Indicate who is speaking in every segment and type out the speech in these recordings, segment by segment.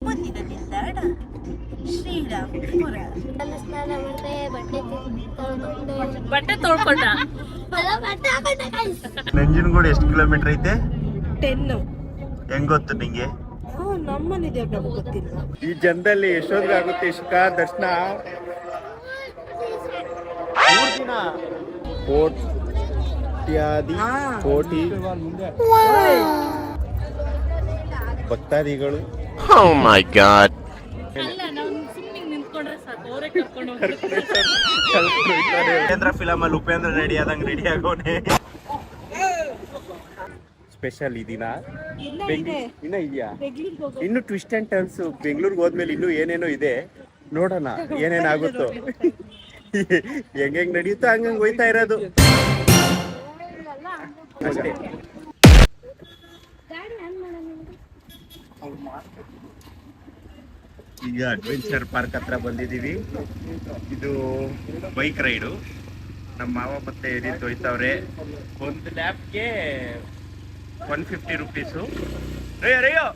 Speaker 1: ಮುಂದಿನ ನಿಲ್ದಾಣ ಶ್ರೀರಾಮಪುರ.
Speaker 2: ಸ್ನಾನ ಮಾಡಿದೆ,
Speaker 3: ಬಟ್ಟೆ ತೊಳ್ಕೊಂಡ.
Speaker 4: ನಂಜನಗೂಡು ಎಷ್ಟು ಕಿಲೋಮೀಟರ್ ಐತೆ?
Speaker 1: 10.
Speaker 4: ಹೆಂಗ್ ಗೊತ್ತು ನಿಂಗೆ?
Speaker 1: ನಮ್ಮನಿದೆ ಗೊತ್ತಿಲ್ಲ.
Speaker 4: ಈ ಜನದಲ್ಲಿ ಎಷ್ಟೊಂದು ಆಗುತ್ತೆ ಇಷ್ಟ ದರ್ಶನ. ಕೋಟಿ ಭಕ್ತಾದಿಗಳು.
Speaker 5: Oh my God.
Speaker 3: ಅಲ್ಲ, ನಾವು ಸುಮ್ಮನೆ ನಿಂತ್ಕೊಂಡ್ರೆ ಸಾಕು, ಅವರೇ ಕರ್ಕೊಂಡು
Speaker 4: ಉಪೇಂದ್ರ ಫಿಲಮ್ ಅಲ್ಲಿ ಉಪೇಂದ್ರ ರೆಡಿ ಆದಂಗೆ ರೆಡಿ ಆಗೋನೆ. ಸ್ಪೆಷಲ್ ಈ ದಿನ ಇನ್ನ ಇದೆಯಾ? ಇನ್ನು ಟ್ವಿಸ್ಟ್ ಅಂಡ್ ಟರ್ನ್ಸ್. ಬೆಂಗಳೂರಿಗೆ ಹೋದ್ಮೇಲೆ ಇನ್ನೂ ಏನೇನೋ ಇದೆ, ನೋಡೋಣ ಏನೇನಾಗುತ್ತೋ. ಹೆಂಗ್ ನಡೆಯುತ್ತೋ ಹಂಗಂಗ್ ಹೋಯ್ತಾ ಇರೋದು ಅಷ್ಟೇ. ಈಗ ಅಡ್ವೆಂಚರ್ ಪಾರ್ಕ್ ಹತ್ರ ಬಂದಿದ್ದೀವಿ. ಇದು ಬೈಕ್ ರೈಡು. ನಮ್ಮ ಮಾವ ಮತ್ತೆ ಎದಿತ್ತು ಹೋಯ್ತವ್ರೆ. ಒಂದು ಲ್ಯಾಬ್ಗೆ 150 ರೂಪೀಸು. ರಯ್ಯೋ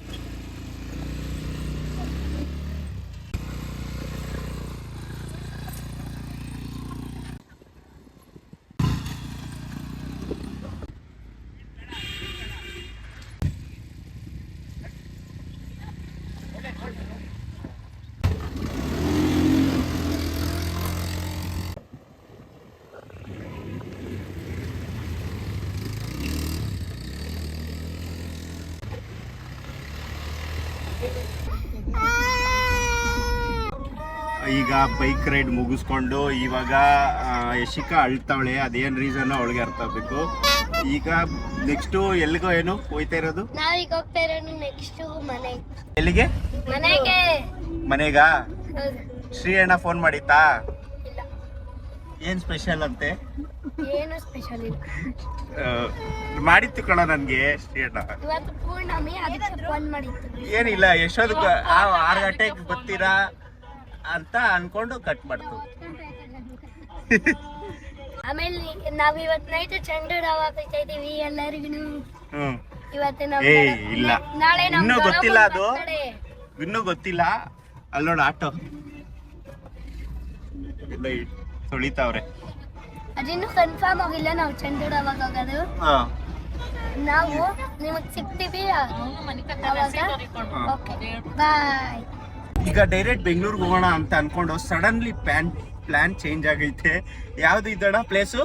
Speaker 4: ಈಗ ಬೈಕ್ ರೈಡ್ ಮುಗಿಸ್ಕೊಂಡು ಇವಾಗ ಯಶಿಕಾ ಅಳ್ತಾವಳೆ. ಅದೇನ್ ರೀಸನ್ ಅವಳಿಗೆ ಅರ್ಥ ಆಗ್ಬೇಕು. ಈಗ ನೆಕ್ಸ್ಟ್ ಎಲ್ಲಿಗೋ ಏನು ಹೋಯ್ತಾ ಇರೋದು?
Speaker 2: ನಾವೀಗ ಹೋಗ್ತಾ ಇರೋದು ನೆಕ್ಸ್ಟ್ ಮನೆಗೆ.
Speaker 4: ಎಲ್ಲಿಗೆ?
Speaker 2: ಮನೆಗೆ.
Speaker 4: ಮನೆಗಾ? ಶ್ರೀ ಅಣ್ಣ ಫೋನ್ ಮಾಡಿತ್ತಾ? ಏನ್ ಸ್ಪೆಷಲ್ ಅಂತೆ?
Speaker 2: ಏನು ಸ್ಪೆಷಲ್ ಇಲ್ಲ.
Speaker 4: ಮಾಡಿತ್ತು ಕಣ ನನ್ಗೆ ಶ್ರೀ ಅಣ್ಣ.
Speaker 2: ಇವತ್ತು ಪೂರ್ಣಮಿ, ಅದಕ್ಕೆ ಫೋನ್ ಮಾಡಿತ್ತು.
Speaker 4: ಏನಿಲ್ಲ, ಎಷ್ಟೊಂದು 6 ಗಂಟೆಗೆ ಬರ್ತೀರಾ ಅಂತ ಅನ್ಕೊಂಡು ಕಟ್ ಮಾಡ್ತು.
Speaker 2: ಆಮೇಲೆ ನಾವ್ ಇವತ್ ನೈಟ್ ಚಂಡೂರಾವ ಹೋಗ್ತಾ ಇದೀವಿ ಎಲ್ಲರಿಗೂ. ಇವತ್ತು
Speaker 4: ಇಲ್ಲ,
Speaker 2: ನಾಳೆ
Speaker 4: ಇನ್ನೂ ಗೊತ್ತಿಲ್ಲ, ಅದು ಇನ್ನೂ ಗೊತ್ತಿಲ್ಲ. ಅಲ್ಲಿ ನೋಡ ಆಟೋ ಎಲ್ಲ ತೊಳಿತಾವ್ರೆ.
Speaker 2: ಅದಿನ್ನೂ ಕನ್ಫರ್ಮ್ ಆಗಿಲ್ಲ. ನಾವು ಚಂಡೂರಾವಾಗ ಹೋಗೋದು. ನಾವು ನಿಮಗ್ ಸಿಗ್ತೀವಿ ಬಾಯ್.
Speaker 4: ಈಗ ಡೈರೆಕ್ಟ್ ಬೆಂಗಳೂರಿಗೆ ಹೋಗೋಣ ಅಂತ ಅನ್ಕೊಂಡು ಸಡನ್ಲಿ ಪ್ಲಾನ್ ಚೇಂಜ್ ಆಗೈತೆ. ಯಾವ್ದು ಇದಣ್ಣ ಪ್ಲೇಸು?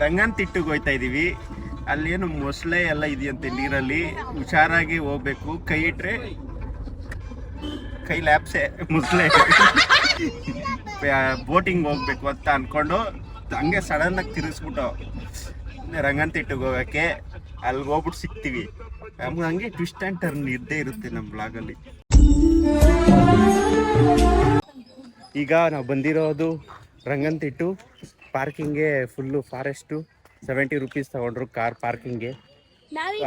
Speaker 4: ರಂಗನತಿಟ್ಟಿಗೆ ಹೋಯ್ತಾ ಇದೀವಿ. ಅಲ್ಲೇನು ಮೊಸಳೆ ಎಲ್ಲ ಇದೆಯಂತೆ ನೀರಲ್ಲಿ. ಹುಷಾರಾಗಿ ಹೋಗ್ಬೇಕು. ಕೈ ಇಟ್ರೆ ಕೈ ಲ್ಯಾಪ್ಸೆ ಮೊಸಳೆ. ಬೋಟಿಂಗ್ ಹೋಗ್ಬೇಕು ಅಂತ ಅನ್ಕೊಂಡು ಹಂಗೆ ಸಡನ್ ಆಗಿ ತಿರುಗಿಸ್ಬಿಟ್ಟು ರಂಗನತಿಟ್ಟಿಗೆ ಹೋಗಕ್ಕೆ ಅಲ್ಲಿಗೆ ಹೋಗ್ಬಿಟ್ಟು ಸಿಗ್ತೀವಿ. ಹಂಗೆ ಟ್ವಿಸ್ಟ್ ಆ್ಯಂಡ್ ಟರ್ನ್ ಇದ್ದೇ ಇರುತ್ತೆ ನಮ್ಮ ಬ್ಲಾಗಲ್ಲಿ. ಈಗ ನಾವು ಬಂದಿರೋದು ರಂಗನತಿಟ್ಟು ಪಾರ್ಕಿಂಗ್ಗೆ. Full forest. 70 ರೂಪೀಸ್ ತಗೊಂಡ್ರು ಕಾರ್ ಪಾರ್ಕಿಂಗ್ಗೆ.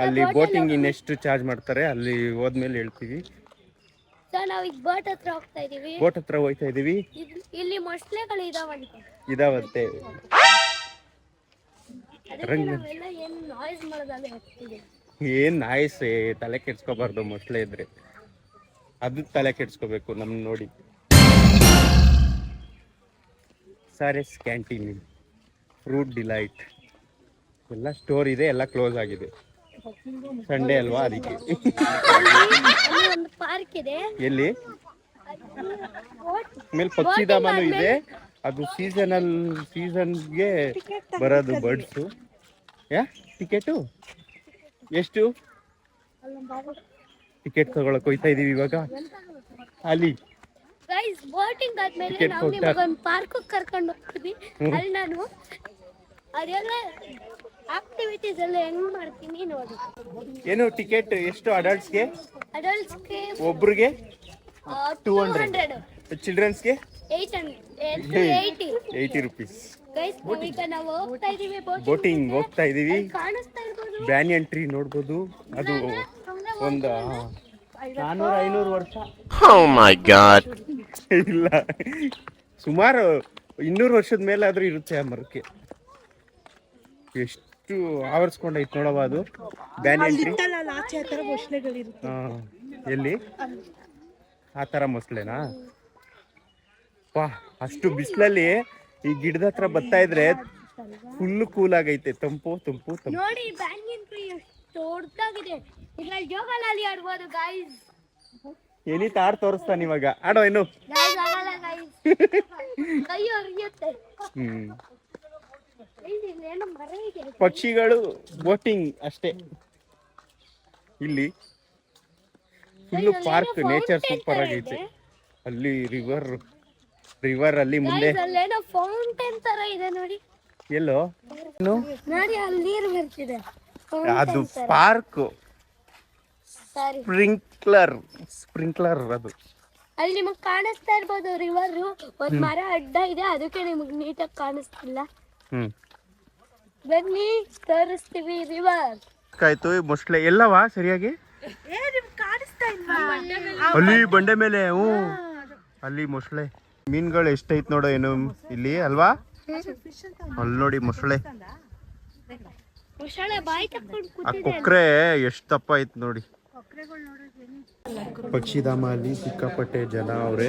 Speaker 4: ಅಲ್ಲಿ ಬೋಟಿಂಗ್ ಇನ್ನೆಷ್ಟು ಚಾರ್ಜ್ ಮಾಡ್ತಾರೆ ಅಲ್ಲಿ ಹೋದ್ಮೇಲೆ ಹೇಳ್ತೀವಿ.
Speaker 2: ಬೋಟ್ ಹತ್ರ ಹೋಗ್ತಾ ಇದೀವಿ.
Speaker 4: ಬೋಟ್ ಹತ್ರ ಹೋಗ್ತಾ ಇದೀವಿ.
Speaker 2: ಇಲ್ಲಿ ಮೊಸಳೆಗಳು
Speaker 4: ಇದಾವಂತೆ. ಏನ್ ನಾಯ್ಸ್, ತಲೆ ಕೆಡ್ಸ್ಕೋಬಾರ್ದು. ಮೊಸಳೆ ಇದ್ರೆ ಅದು ತಲೆ ಕೆಡ್ಸ್ಕೋಬೇಕು ನಮ್ ನೋಡಿ. ಸಾರೆಸ್ ಕ್ಯಾಂಟೀನ್, ಫ್ರೂಟ್ ಡಿಲೈಟ್ ಎಲ್ಲ ಸ್ಟೋರ್ ಇದೆ. ಎಲ್ಲ ಕ್ಲೋಸ್ ಆಗಿದೆ. ಸಂಡೇ ಅಲ್ವಾ, ಅದಕ್ಕೆ.
Speaker 2: ಒಂದು ಪಾರ್ಕ್ ಇದೆ.
Speaker 4: ಎಲ್ಲಿ? ಆಮೇಲೆ ಪಕ್ಷಿಧಾಮನೂ ಇದೆ. ಅದು ಸೀಸನ್ಗೆ ಬರೋದು ಬರ್ಡ್ಸು. ಟಿಕೆಟು ಎಷ್ಟು? ಟಿಕೆಟ್ ತಗೊಳಕ್ ಹೋಯ್ತಾ ಇದೀವಿ ಇವಾಗ. ಅಲ್ಲಿ
Speaker 2: ಬೋಟಿಂಗ್ ಆದ್ಮೇಲೆ ನಾವು ನಿಮಗೆ ಒಂದು ಪಾರ್ಕ್ ಕರ್ಕೊಂಡು ಹೋಗ್ತೀವಿ. ಅಲ್ಲಿ ನಾನು ಅದೆಲ್ಲ ಆಕ್ಟಿವಿಟೀಸ್ ಎಲ್ಲ ಹೆಂಗ್ ಮಾಡ್ತೀನಿ ನೋಡಿ.
Speaker 4: ಏನು ಟಿಕೆಟ್ ಎಷ್ಟು? ಅಡಲ್ಟ್ಸ್ಗೆ ಒಬ್ರಿಗೆ 200, ಚಿಲ್ಡ್ರನ್ಸ್ಗೆ 80 ರೂಪೀಸ್. ಬೋಟಿಂಗ್ ಹೋಗ್ತಾ ಇದೀವಿ. ಬ್ಯಾನಿಯನ್ ಟ್ರೀ ನೋಡ್ಬೋದು. ಅದು ಒಂದು 400-500 ವರ್ಷ.
Speaker 5: Oh my God.
Speaker 4: ಇಲ್ಲ, ಸುಮಾರು 200 ವರ್ಷದ ಮೇಲೆ ಆದ್ರೂ ಇರುತ್ತೆ ಆ ಮರಕ್ಕೆ. ಎಷ್ಟು ಆವರಿಸ್ಕೊಂಡೈತೆ ನೋಡವ ಅದು ಬ್ಯಾನಿಯನ್ ಟ್ರೀ. ಎಲ್ಲಿ? ಆ ಥರ ಮೊಸಳೆನಾ? ವಾ, ಅಷ್ಟು ಬಿಸಿಲಲ್ಲಿ ಈ ಗಿಡದ ಹತ್ರ ಬರ್ತಾ ಇದ್ರೆ ಫುಲ್ ಕೂಲ್ ಆಗೈತೆ. ತಂಪು ತಂಪು ತಂಪು.
Speaker 2: ನೋಡಿ ಬ್ಯಾಂಗಿನ್ ಟ್ರೀ ಎಷ್ಟು ದೊಡ್ಡದಾಗಿದೆ. ಇದ್ರಲ್ಲಿ ಜೋಕಾಲಿ ಆಡ್ಬೋದು ಗಾಯ್ಸ್.
Speaker 4: ಎನಿ ತಾರ್ ತೋರಿಸ್ತಾನೆ ಇವಾಗ. ಆಡೋ ಏನು?
Speaker 2: ಗಾಯ್ಸ್ ಆಗಲ್ಲ ಗಾಯ್ಸ್. ಕೈ ಹೊರಿಯುತ್ತೆ. ಇಲ್ಲೇನೋ ಮರ ಇದೆ.
Speaker 4: ಪಕ್ಷಿಗಳು ಬೋಟಿಂಗ್ ಅಷ್ಟೇ. ಇಲ್ಲಿ ಫುಲ್ ಪಾರ್ಕ್, ನೇಚರ್ ಸೂಪರ್ ಆಗೈತೆ. ಅಲ್ಲಿ ರಿವರ್ ಅಲ್ಲಿ ಮುಂದೆ
Speaker 2: ಅಲ್ಲೇನೋ ಫೌಂಟೇನ್ ತರ ಇದೆ ನೋಡಿ.
Speaker 4: ಎಲ್ಲೋ
Speaker 2: ನೋಡಿ ಅಲ್ಲಿ ನೀರು ಬರ್ತಿದೆ.
Speaker 4: ಅದು ಪಾರ್ಕ್.
Speaker 2: ಸಾರಿ,
Speaker 4: ಸ್ಪ್ರಿಂಕ್ಲರ್ ಅದು.
Speaker 2: ಅಲ್ಲಿ ನಿಮಗ್ ಕಾಣಿಸ್ತಾ ಇರ್ಬೋದು ರಿವರ್. ಒಂದ್ ಮರ ಅಡ್ಡ ಇದೆ, ಅದಕ್ಕೆ ನಿಮಗ್ ನೀಟಾಗಿ ಕಾಣಿಸ್ತಿಲ್ಲ. ಬನ್ನಿ ತೋರಿಸ್ತೀವಿ ರಿವರ್.
Speaker 4: ಆಯ್ತು, ಮೊಸಳೆ ಎಲ್ಲವಾ ಸರಿಯಾಗಿ?
Speaker 1: ಕಾಣಿಸ್ತಾ ಇಲ್ವಾ?
Speaker 4: ಅಲ್ಲಿ ಬಂಡೆ ಮೇಲೆ. ಅಲ್ಲಿ ಮೊಸಳೆ. ಮೀನ್ಗಳು ಎಷ್ಟೈತ್ ನೋಡೋ ಏನು ಇಲ್ಲಿ ಅಲ್ವಾ? ಅಲ್ಲಿ ನೋಡಿ ಮೊಸಳೆ.
Speaker 2: ಬಾಯಿ ತಕ್ಕೊಂಡು
Speaker 4: ಆ ಕೊಕ್ರೆ ಎಷ್ಟು ದಪ್ಪ ಐತ್ ನೋಡಿ. ಪಕ್ಷಿಧಾಮ ಅಲ್ಲಿ ಸಿಕ್ಕಾಪಟ್ಟೆ ಜನ ಅವ್ರೆ.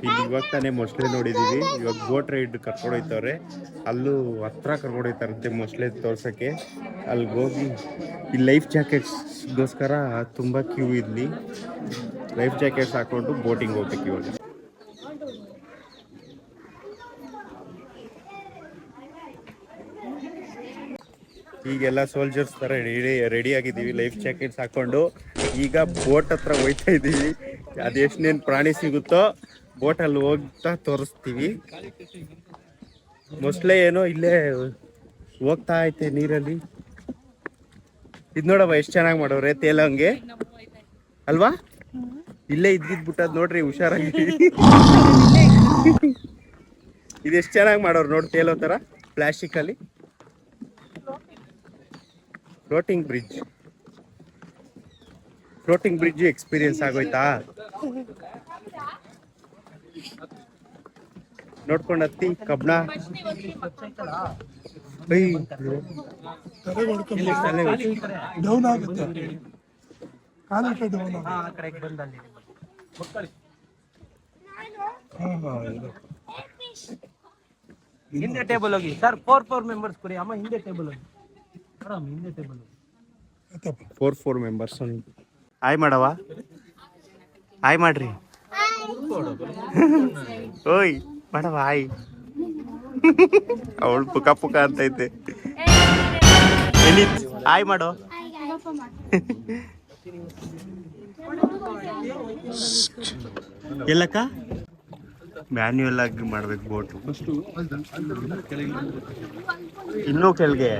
Speaker 4: ಇಲ್ಲಿ ಇವಾಗ ತಾನೇ ಮೊಸಳೆ ನೋಡಿದೀವಿ. ಇವಾಗ ಬೋಟ್ ರೈಡ್ ಕರ್ಕೊಂಡೋಯ್ತವ್ರೆ. ಅಲ್ಲೂ ಹತ್ರ ಕರ್ಕೊಂಡೋಯ್ತಾರಂತೆ ಮೊಸಳೆ ತೋರ್ಸಕ್ಕೆ. ಅಲ್ಲಿಗೆ ಹೋಗಿ ಈ ಲೈಫ್ ಜಾಕೆಟ್ಸ್ಗೋಸ್ಕರ ತುಂಬ ಕ್ಯೂ ಇಲ್ಲಿ. ಲೈಫ್ ಜಾಕೆಟ್ಸ್ ಹಾಕೊಂಡು ಬೋಟಿಂಗ್ ಹೋಗ್ಬೇಕು ಇವಾಗ. ಈಗೆಲ್ಲ ಸೋಲ್ಜರ್ಸ್ ಥರ ರೆಡಿ ಆಗಿದ್ದೀವಿ, ಲೈಫ್ ಜಾಕೆಟ್ಸ್ ಹಾಕೊಂಡು. ಈಗ ಬೋಟ್ ಹತ್ರ ಹೋಯ್ತಾ ಇದ್ದೀವಿ. ಅದೆಷ್ಟೇನು ಪ್ರಾಣಿ ಸಿಗುತ್ತೋ ಬೋಟಲ್ಲಿ ಹೋಗ್ತಾ ತೋರಿಸ್ತೀವಿ. ಮೊಸಳೆ ಏನೋ ಇಲ್ಲೇ ಹೋಗ್ತಾ ಐತೆ ನೀರಲ್ಲಿ. ಇದು ನೋಡಮ್ಮ ಎಷ್ಟು ಚೆನ್ನಾಗಿ ಮಾಡೋರೆ ತೇಲಂಗೆ ಅಲ್ವಾ? ಇಲ್ಲೇ ಇದ್ಬಿಟ್ಟದ್ ನೋಡ್ರಿ, ಹುಷಾರಾಗಿ. ಇದೆಷ್ಟು ಚೆನ್ನಾಗಿ ಮಾಡೋರು ನೋಡಿ ತೇಲೋ ಥರ ಪ್ಲಾಸ್ಟಿಕ್ಕಲ್ಲಿ. ಫ್ಲೋಟಿಂಗ್ ಬ್ರಿಡ್ಜ್ ಎಕ್ಸ್ಪೀರಿಯನ್ಸ್ ಆಗೋಯ್ತಾ? ನೋಡ್ಕೊಂಡು ಹತ್ತಿ ಕಬ್ಣ.
Speaker 6: ಡೌನ್ ಆಗುತ್ತೆ.
Speaker 7: ಹಿಂದೆ ಟೇಬಲ್ ಹೋಗಿ ಸರ್. 4 ಮೆಂಬರ್ಸ್ ಕೊಡಿ ಅಮ್ಮ. ಹಿಂದೆ ಟೇಬಲ್ ಹೋಗಿ ಹಿಂದೆ ಟೇಬಲ್
Speaker 4: 4 ಮೆಂಬರ್ಸ್. ಹಾಯ್ ಮಾಡವ, ಹಾಯ್ ಮಾಡ್ರಿ. ಓಯ್ ಮಾಡವ ಹಾಯ್. ಅವಳು ಪುಕ ಪುಕ ಅಂತೈತೆ. ಹಾಯ್ ಮಾಡೋ. ಎಲ್ಲಕ್ಕ ಮ್ಯಾನ್ಯುಯಲ್ ಆಗಿ ಮಾಡ್ಬೇಕು ಬೋಟು. ಇನ್ನೂ ಕೆಳಗೆ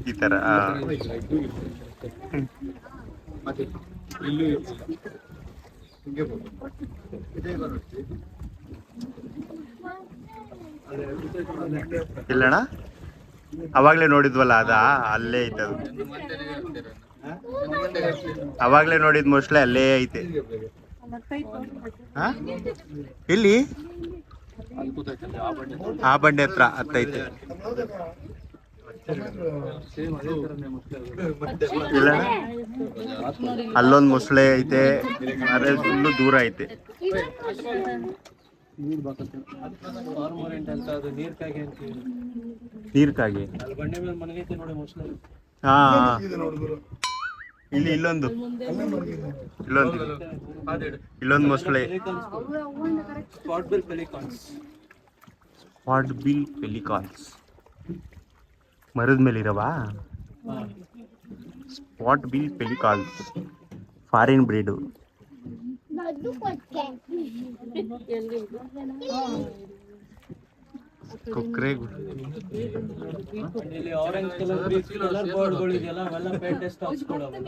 Speaker 4: ಈ ತರ ಇಲ್ಲಣ್ಣ, ಅವಾಗ್ಲೇ ನೋಡಿದ್ವಲ್ಲ ಅದ ಅಲ್ಲೇ ಐತೆ. ಅದು ಅವಾಗ್ಲೇ ನೋಡಿದ್ ಮೊಸಳೆ ಅಲ್ಲೇ ಐತೆ. ಇಲ್ಲಿ ಆ ಬಂಡೆ ಹತ್ರ ಹತ್ತೈತೆ. ಇಲ್ಲ ಅಲ್ಲೊಂದು ಮೊಸಳೆ ಐತೆ, ಅದೇ ಫುಲ್ಲು ದೂರ ಐತೆ. ನೀರ್ಕಾಗಿ ಹಾ, ಇಲ್ಲೊಂದು ಮೊಸಳೆ. ಸ್ಪಾಟ್ ಬಿಲ್ ಪೆಲಿಕಾನ್ಸ್ ಮರದ ಮೇಲಿರವಾ? Spot bill pelicans foreign breed. ಕೊಕ್ರೆ
Speaker 7: ಆರೆಂಜ್ ಕಲರ್ ಬೋರ್ಡ್ಗಳು ಇದೆಯಲ್ಲ ಅವೆಲ್ಲ ಪೇಂಟೆಡ್ ಸ್ಟಾಕ್ಸ್ ಕೊಡೋದು.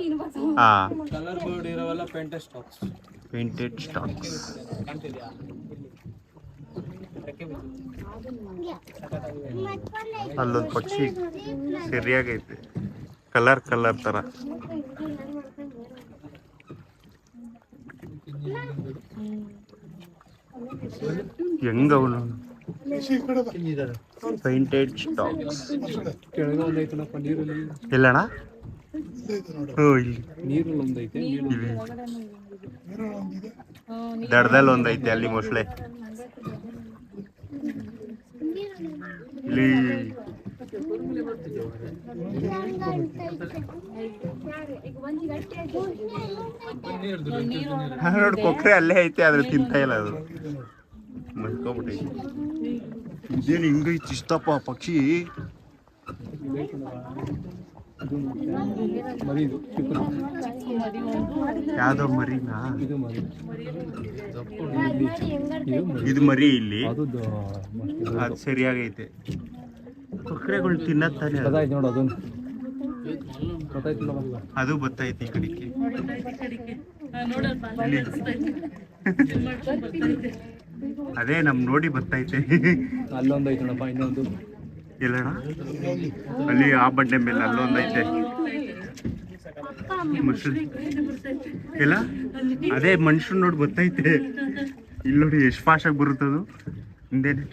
Speaker 7: ಕಲರ್ ಬೋರ್ಡ್ ಇರೋವೆಲ್ಲ ಪೇಂಟೆಡ್ ಸ್ಟಾಕ್ಸ್.
Speaker 4: ಅಲ್ಲೊಂದು ಪಕ್ಷಿ ಸರಿಯಾಗೈತೆ, ಕಲರ್ ತರ. ಹೆಂಗವನು ಪೇಂಟೆಡ್ ಸ್ಟಾಕ್ಸ್. ಎಲ್ಲಣ್ಣ ಹ್ಞೂ ಇಲ್ಲಿ
Speaker 7: ನೀರಲ್ಲಿ ಒಂದೈತೆ
Speaker 4: ಇಲ್ಲಿ
Speaker 6: ಏನೋ ಒಂದಿದೆ.
Speaker 4: ದಡದಲ್ಲಿ ಒಂದೈತೆ ಅಲ್ಲಿ ಮೊಸಳೆ ಇಲ್ಲಿ ನೋಡಿ ಕೊಕ್ರೆ ಅಲ್ಲೇ ಐತೆ ಆದ್ರೆ ತಿಂತ ಇಲ್ಲ ಅದು ಮಲ್ಕೊಂಬಿಟ್ಟೈತಿ ಇದೇನು ಹಿಂಗೈತಿ ಇಷ್ಟಪ್ಪ ಪಕ್ಷಿ
Speaker 7: ಮರಿ ಇದು ಚಿಕ್ಕದು.
Speaker 4: ಯಾವ್ದೋ ಮರಿನಾ
Speaker 7: ಇದು ಮರಿ
Speaker 4: ಇದು ಮರಿ ಇಲ್ಲಿ
Speaker 7: ಅದು
Speaker 4: ಅದು ಸರಿಯಾಗೈತೆ ಕೊಕ್ರೆಗಳು ತಿನ್ನದ್ ತಾನೆ ಅದು.
Speaker 7: ಗೊತ್ತಾಯ್ತು ನೋಡು ಅದನ್ನು ಗೊತ್ತಾಯ್ತಿಲ್ಲ ಮಗ.
Speaker 4: ಅದು ಬತ್ತೈತಿ ಈ ಕಡೆಗೆ ಅದೇ ನಮ್ ನೋಡಿ ಬತ್ತೈತೆ
Speaker 7: ಅಲ್ಲೊಂದೈತೆ ನೋಡಪ್ಪ ಇನ್ನೊಂದು
Speaker 4: ಎಲ್ಲಣ್ಣ ಅಲ್ಲಿ ಆ ಬಂಡೆ ಮೇಲೆ ಅಲ್ಲೊಂದೈತೆ ಮುಸ್ಲಿ ಇಲ್ಲ ಅದೇ ಮನುಷ್ಯನ್ ನೋಡಿ ಬತ್ತೈತೆ ಇಲ್ಲಿ ನೋಡಿ ಎಷ್ಟು ಫಾಸ್ಟಾಗಿ ಬರುತ್ತದು ಹಿಂದೇನೆ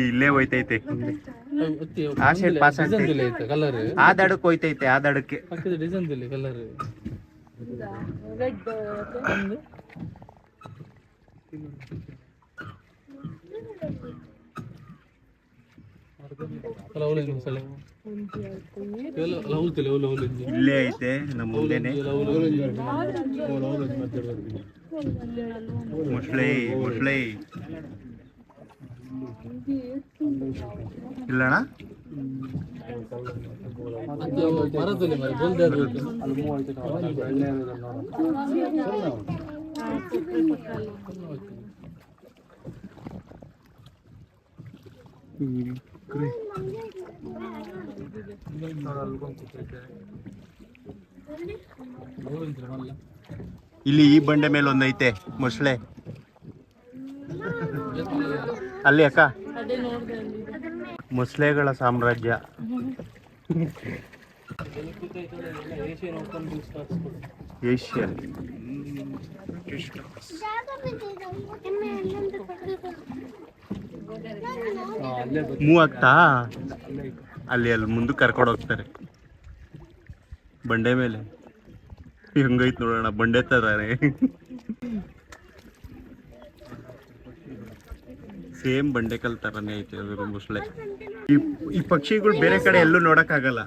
Speaker 4: ಇಲ್ಲೇ ಹೋಯ್ತೈತೆ ಆ ಸೈಡ್ ಪಾಸ್ ಆಗ್ತೈತೆ
Speaker 7: ಕಲರ್
Speaker 4: ಆ ದಡಕ್ಕೆ ಹೋಯ್ತೈತೆ ಆ ದಡಕ್ಕೆ
Speaker 7: ಪಕ್ಕದ ಡಿಸೈನ್ ಇಲ್ಲಿ ಕಲರ್
Speaker 4: ಇಲ್ಲೇ ಐತೆ ನಮ್ಮ ಮುಂದೆನೆ ಮೊಸಳೆ ಮೊಸಳೆ ಇಲ್ಲಣ್ಣ
Speaker 7: ಮರದಲ್ಲಿ ಮರ ಬೋಲ್ದೆ ಅದು ಅಲ್ಲಿ ಮೂವ್ ಆಯ್ತು ಬೆಳ್ಳೆ
Speaker 4: ಇಲ್ಲಿ ಈ ಬಂಡೆ ಮೇಲೆ ಒಂದೈತೆ ಮೊಸಳೆ ಅಲ್ಲಿ ಅಕ್ಕ ಮೊಸಳೆಗಳ ಸಾಮ್ರಾಜ್ಯ ಏಷ್ಯನ್ ಮೂವ್ ಆಗ್ತಾ ಅಲ್ಲಿ ಮುಂದಕ್ಕೆ ಕರ್ಕೊಂಡು ಹೋಗ್ತಾರೆ ಬಂಡೆ ಮೇಲೆ ಹೆಂಗೈತ್ ನೋಡೋಣ ಬಂಡೆ ತರಾನೆ ಸೇಮ್ ಬಂಡೆಕಲ್ ತರಾನೇ ಐತೆ ಅದ್ರ ಮೊಸಳೆ ಈ ಪಕ್ಷಿಗಳು ಬೇರೆ ಕಡೆ ಎಲ್ಲೂ ನೋಡಕ್ ಆಗಲ್ಲ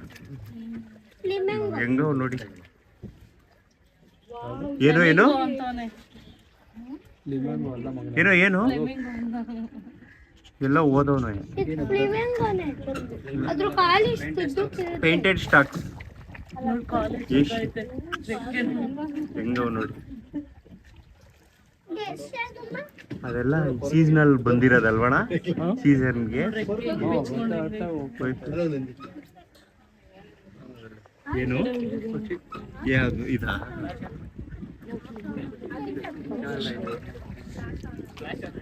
Speaker 4: ಹೆಂಗೋ ನೋಡಿ ಏನೋ ಏನೋ ಏನೋ ಏನು ಎಲ್ಲ ಓದೋನು
Speaker 2: ಅದ್ರ ಕಾಲಿ
Speaker 4: ಪೇಂಟೆಡ್ ಸ್ಟಾಕ್ಸ್ ಹೆಂಗೋ ನೋಡಿ ಅದೆಲ್ಲ ಸೀಸನಲ್ ಬಂದಿರೋದಲ್ವಣ ಸೀಸನ್ಗೆ ಏನು ಯಾವುದು ಇದಾ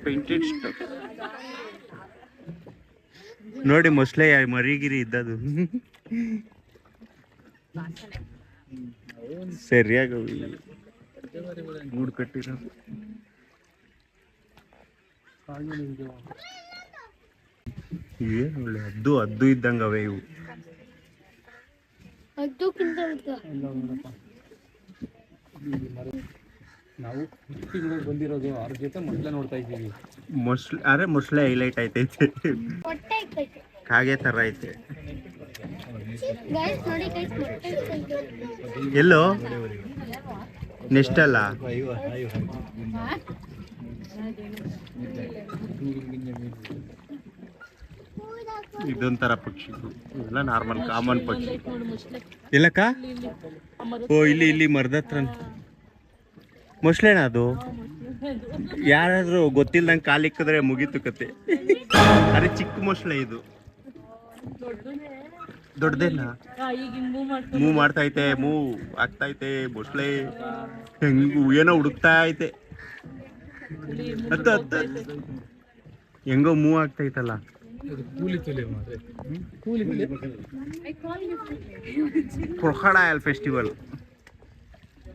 Speaker 4: ಪೇಂಟೆಡ್ ಸ್ಟಾಕ್ ನೋಡಿ ಮೊಸಳೆ ಮರಿಗಿರಿ ಇದ್ದದು ಸರಿಯಾಗಿ ಗೂಡು ಕಟ್ಟಿರೋ ಏನು ಒಳ್ಳೆ ಹದ್ದು ಇದ್ದಂಗ ಅವೇ ಇವು
Speaker 7: ನಾವು ಬಂದಿರೋದು ಅವ್ರ ಜೊತೆ ಮೊದಲೇ ನೋಡ್ತಾ ಇದ್ದೀವಿ
Speaker 4: ಮೊಸಳೆ ಹೈಲೈಟ್ ಐತೈತೆ ಹಾಗೆ ತರ ಐತೆ ಎಲ್ಲೋ ನೆಕ್ಸ್ಟ್ ಅಲ್ಲ ಇದೊಂಥರ ಪಕ್ಷಿ ಎಲ್ಲ ನಾರ್ಮಲ್ ಕಾಮನ್ ಪಕ್ಷಿ ಎಲ್ಲಕ್ಕ ಓ ಇಲ್ಲಿ ಮರದ ಹತ್ರ ಮೊಸಳೆನ ಅದು ಯಾರಾದ್ರೂ ಗೊತ್ತಿಲ್ದಂಗೆ ಕಾಲಿಕ್ಕಿದ್ರೆ ಮುಗೀತು ಕತೆ ಅರೆ ಚಿಕ್ಕ ಮೊಸಳೆ ಇದು ದೊಡ್ಡದೇನ ಮೂವ್ ಮಾಡ್ತೈತೆ ಮೂವ್ ಆಗ್ತೈತೆ ಮೊಸಳೆ ಹೆಂಗು ಏನೋ ಹುಡುಕ್ತಾ ಐತೆ ಹೆಂಗೋ ಮೂವ್ ಆಗ್ತೈತಲ್ಲ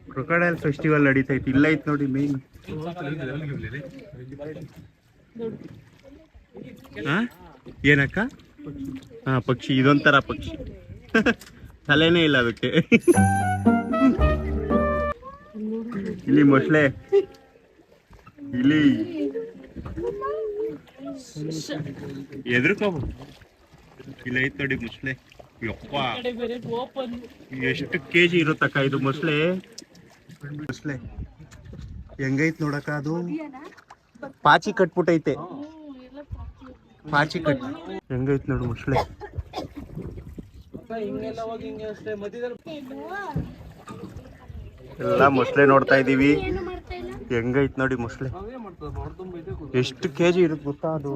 Speaker 4: ಕ್ರೊಕೊಡೈಲ್ ಫೆಸ್ಟಿವಲ್ ನಡೀತೈತಿ ಇಲ್ಲ ಐತ್ ನೋಡಿ ಮೇನ್ ಏನಕ್ಕ ಹಾ ಪಕ್ಷಿ ಇದೊಂಥರ ಪಕ್ಷಿ ತಲೆನೇ ಇಲ್ಲ ಅದಕ್ಕೆ. ಇಲ್ಲಿ ಮೊಸಳೆ, ಇಲ್ಲಿ ಎದ್ರಕೋ ಇಲ್ಲ ಐತ್ ನೋಡಿ ಮೊಸಳೆ. ಯಪ್ಪ ಎಷ್ಟು ಕೆಜಿ ಇರುತ್ತಕ್ಕ ಇದು ಮೊಸಳೆ. ಮೊಸಳೆ ಹೆಂಗೈತ್ ನೋಡಕ್ಕ, ಅದು ಪಾಚಿ ಕಟ್ಬಿಟ್ಟೈತೆ. ಪಾಚಿ ಕಟ್ ಹೆಂಗೈತ್ ನೋಡು ಮೊಸಳೆ.
Speaker 7: ಹಿಂಗೆಲ್ಲ ಹೋಗಿ ಹಿಂಗೆ ಅಷ್ಟೇ ಮಧ್ಯದಲ್ಲಿ
Speaker 4: ಎಲ್ಲ ಮೊಸಳೆ ನೋಡ್ತಾ ಇದೀವಿ.
Speaker 2: ಏನು ಮಾಡ್ತಾ ಇಲ್ಲ.
Speaker 4: ಹೆಂಗೈತ್ ನೋಡಿ ಮೊಸಳೆ.
Speaker 7: ನಾವೇ ಮಾಡ್ತಾರೆ ಹೊಡ್ತುಂಬ ಇದೆ
Speaker 4: ಎಷ್ಟು ಕೆಜಿ ಇರುತ್ತೆ ಗೊತ್ತಾ ಅದು.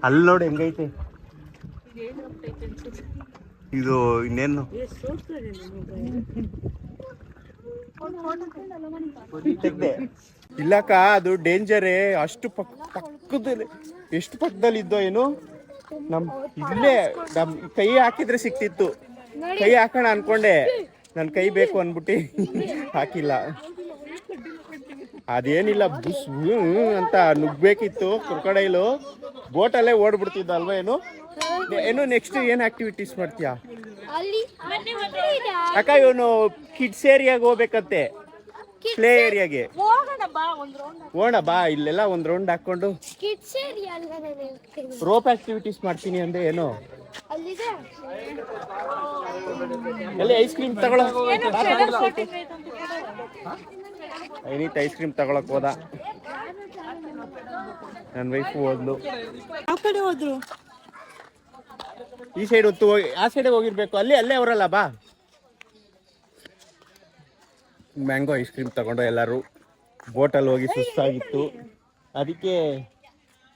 Speaker 4: ಅಲ್ಲಿ ನೋಡಿ ಹೆಂಗೈತೆ ಇದು. ಇನ್ನೇನು ಇಲ್ಲಕ್ಕ, ಅದು ಡೇಂಜರೇ. ಅಷ್ಟು ಪಕ್ಕದಲ್ಲಿ, ಎಷ್ಟು ಪಕ್ಕದಲ್ಲಿ ಇದ್ದೋ ಏನು. ನಮ್ ಇಲ್ಲೇ ನಮ್ ಕೈ ಹಾಕಿದ್ರೆ ಸಿಕ್ತಿತ್ತು. ಕೈ ಹಾಕೋಣ ಅನ್ಕೊಂಡೆ, ನನ್ ಕೈ ಬೇಕು ಅನ್ಬಿಟ್ಟು ಹಾಕಿಲ್ಲ. ಅದೇನಿಲ್ಲ, ಬುಸ್ ಅಂತ ನುಗ್ಬೇಕಿತ್ತು. ಕ್ರೊಕೊಡೈಲು ಬೋಟಲ್ಲೇ ಓಡ್ಬಿಡ್ತಿದ್ದ ಅಲ್ವಾ. ಏನು ನೆಕ್ಸ್ಟ್ ಏನ್ ಆಕ್ಟಿವಿಟೀಸ್ ಮಾಡ್ತೀಯಾ
Speaker 2: ಅಲ್ಲಿ
Speaker 4: ಅಕ್ಕ? ಇವನು ಕಿಡ್ಸ್ ಏರಿಯಾಗ ಹೋಗ್ಬೇಕಂತೆ, ಪ್ಲೇ ಏರಿಯಾಗೆ. ಹೋಗೋಣ ಬಾ, ಇಲ್ಲೆಲ್ಲ ಒಂದ್ ರೌಂಡ್ ಹಾಕೊಂಡು
Speaker 2: ಕಿಡ್ಸ್ ಏರಿಯಾ ಅಲ್ಲ, ನಾನು ಹೇಳ್ತೀನಿ.
Speaker 4: ರೋಪ್ ಆಕ್ಟಿವಿಟೀಸ್ ಮಾಡ್ತೀನಿ ಅಂದ್ರೆ ಏನು.
Speaker 2: ಅಲ್ಲಿದೆ
Speaker 4: ಎಲ್ಲಿ ಐಸ್ ಕ್ರೀಮ್ ತಗೊಳ, ಐನೀತ್ ಐಸ್ ಕ್ರೀಮ್ ತಗೊಳಕ್ ಹೋದ. ನನ್ ವೈಫ್ ಹೋದ್ಲು.
Speaker 1: ಆ ಕಡೆ ಹೋದ್ರು.
Speaker 4: ಈ ಸೈಡ್ ಹೊತ್ತು ಹೋಗಿ ಆ ಸೈಡ್ ಹೋಗಿರ್ಬೇಕು. ಅಲ್ಲೇ ಅವರಲ್ಲ ಬಾ. ಮ್ಯಾಂಗೋ ಐಸ್ ಕ್ರೀಮ್ ತಗೊಂಡು ಎಲ್ಲರೂ ಬೋಟಲ್ಲಿ ಹೋಗಿ ಸುಸ್ತಾಗಿತ್ತು, ಅದಕ್ಕೆ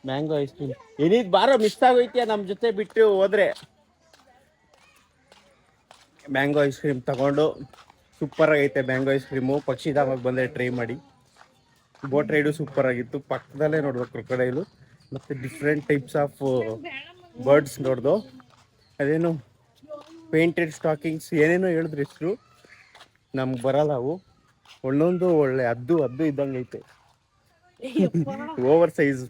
Speaker 4: ಮ್ಯಾಂಗೋ ಐಸ್ ಕ್ರೀಮ್. ಏನಿದ್ ಬಾರೋ, ಮಿಸ್ ಆಗೋಯ್ತೀಯ ನಮ್ಮ ಜೊತೆ ಬಿಟ್ಟು ಹೋದ್ರೆ. ಮ್ಯಾಂಗೋ ಐಸ್ ಕ್ರೀಮ್ ತಗೊಂಡು ಸೂಪರ್ ಆಗೈತೆ ಮ್ಯಾಂಗೋ ಐಸ್ ಕ್ರೀಮು. ಪಕ್ಷಿಧಾಮಕ್ಕೆ ಬಂದರೆ ಟ್ರೈ ಮಾಡಿ. ಬೋಟ್ ರೈಡು ಸೂಪರ್ ಆಗಿತ್ತು. ಪಕ್ಕದಲ್ಲೇ ನೋಡ್ದು ಕ್ರೊಕೊಡೈಲು ಮತ್ತು ಡಿಫ್ರೆಂಟ್ ಟೈಪ್ಸ್ ಆಫ್ ಬರ್ಡ್ಸ್ ನೋಡ್ದು. ಅದೇನು ಪೇಂಟೆಡ್ ಸ್ಟಾಕಿಂಗ್ಸ್ ಏನೇನೋ ಹೇಳಿದ್ರು ಹೆಸರು, ನಮ್ಗೆ ಬರಲ್ಲ ಅವು. ಒಂದೊಂದು ಒಳ್ಳೆ ಅದ್ದು ಇದ್ದಂಗೆ ಐತೆ. ಓವರ್ ಸೈಜ್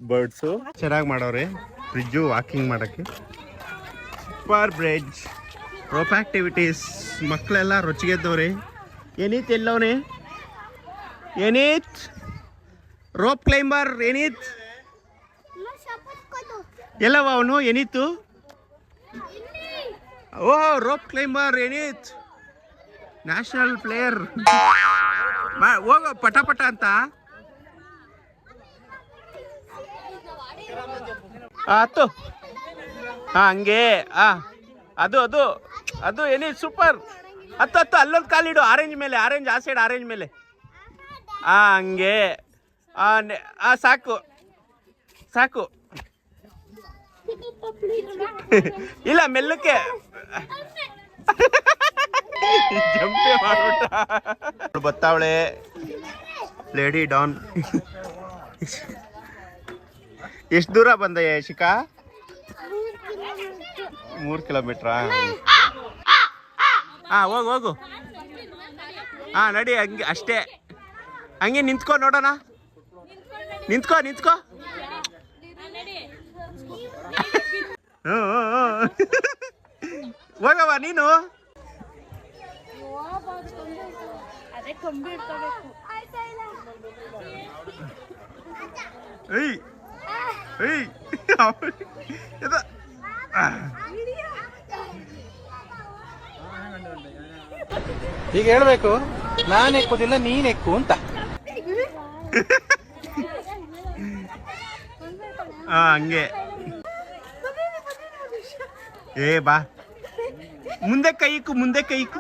Speaker 4: ಬರ್ಡ್ಸು ಚೆನ್ನಾಗಿ ಮಾಡವ್ರೆ. ಬ್ರಿಡ್ಜು ವಾಕಿಂಗ್ ಮಾಡೋಕ್ಕೆ ಸೂಪರ್ ಬ್ರಿಡ್ಜ್. ರೋಪ್ ಆಕ್ಟಿವಿಟೀಸ್ ಮಕ್ಕಳೆಲ್ಲ ರೊಚ್ಚಿಗೆದ್ದವ್ರೆ. ಏನೀತ್ ಎಲ್ಲವನೇ, ಏನೀತ್ ರೋಪ್ ಕ್ಲೈಂಬರ್, ಏನೀತ್ ಎಲ್ಲವ ಅವನು, ಏನಿತ್ತು. ಓಹ್ ರೋಪ್ ಕ್ಲೈಂಬರ್ ಏನೀತ್, ನ್ಯಾಷನಲ್ ಪ್ಲೇಯರ್. ಹೋಗೋ ಪಟ ಅಂತ. ಹತ್ತು ಹಂಗೆ ಅದು ಏನಿ ಸೂಪರ್. ಹತ್ತು ಅಲ್ಲೊಂದು ಕಾಲಿಡು, ಆರೆಂಜ್ ಮೇಲೆ, ಆರೆಂಜ್ ಆ ಸೈಡ್, ಆರೆಂಜ್ ಮೇಲೆ. ಹಂಗೆ ಸಾಕು ಇಲ್ಲ ಮೆಲ್ಲಕ್ಕೆ ಜಂಪೆ ಮಾಡ್ಬಿಟ್ಟ. ಬತ್ತಾವಳೆ ಲೇಡಿ ಡಾನ್. ಎಷ್ಟು ದೂರ ಬಂದ ಶಿಖಾ? 3 ಕಿಲೋಮೀಟ್ರಾ? ಹೋಗು. ನಡಿ, ಹಂಗೆ ಅಷ್ಟೇ. ಹಂಗೆ ನಿಂತ್ಕೊ ನೋಡೋಣ. ನಿಂತ್ಕೋ. ಹೋಗವ ನೀನು.
Speaker 1: ಅದೇ ಕಂಬಿ ಇಟ್ಕೋಬೇಕು.
Speaker 7: ಈಗ ಹೇಳ್ಬೇಕು, ನಾನು ಎಕ್ಕುದಿಲ್ಲ ನೀನ್ ಎಕ್ಕು ಅಂತ.
Speaker 4: ಹಂಗೆ ಬಾ, ಮುಂದೆ ಕೈ ಇಕ್ಕು.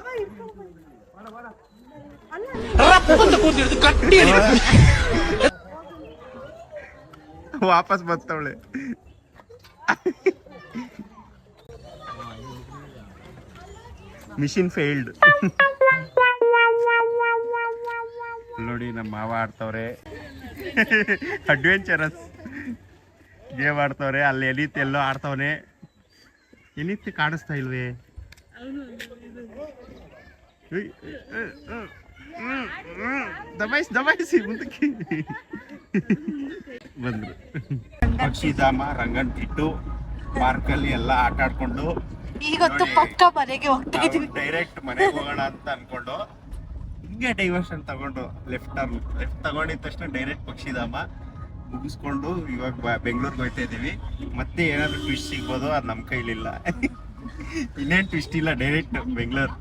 Speaker 4: ವಾಪಸ್ ಬರ್ತವಳೆ. Machine failed. ನೋಡಿ ನಮ್ಮ ಮಾವ ಆಡ್ತವ್ರೆ, ಅಡ್ವೆಂಚರಸ್ ಗೇಮ್ ಆಡ್ತವ್ರೆ. ಅಲ್ಲಿ ಎಲ್ಲೋ ಆಡ್ತವನೆ. ಏನಿತ್ತು ಕಾಣಿಸ್ತಾ ಇಲ್ವೇ? ದಬಾಯಿಸಿ ಮುಂದಕ್ಕೆ ಬಂದ್ರು. ಪಕ್ಷಿಧಾಮ ರಂಗನತಿಟ್ಟು ಪಾರ್ಕ್ ಅಲ್ಲಿ ಎಲ್ಲ ಆಟ ಆಡ್ಕೊಂಡು
Speaker 1: ಈಗಂತೂ ಪಕ್ಕ ಮನೆಗೆ ಹೋಗ್ತಾ ಇದೀವಿ.
Speaker 4: ಡೈರೆಕ್ಟ್ ಮನೆಗೆ ಹೋಗೋಣ ಅಂತ ಅನ್ಕೊಂಡು ಹಿಂಗೆ ಡೈವರ್ಷನ್ ತಗೊಂಡು ಲೆಫ್ಟ್ ತಗೊಂಡಿದ ತಕ್ಷಣ ಡೈರೆಕ್ಟ್ ಪಕ್ಷಿಧಾಮ ಮುಗಿಸ್ಕೊಂಡು ಇವಾಗ ಬೆಂಗಳೂರಿಗೆ ಹೋಗ್ತಾ ಇದೀವಿ. ಮತ್ತೆ ಏನಾದ್ರು ಟ್ವಿಸ್ಟ್ ಸಿಗ್ಬೋದು, ಅದು ನಮ್ಮ ಕೈಲಿಲ್ಲ. ಇನ್ನೇನು ಟ್ವಿಸ್ಟ್ ಇಲ್ಲ, ಡೈರೆಕ್ಟ್ ಬೆಂಗಳೂರು.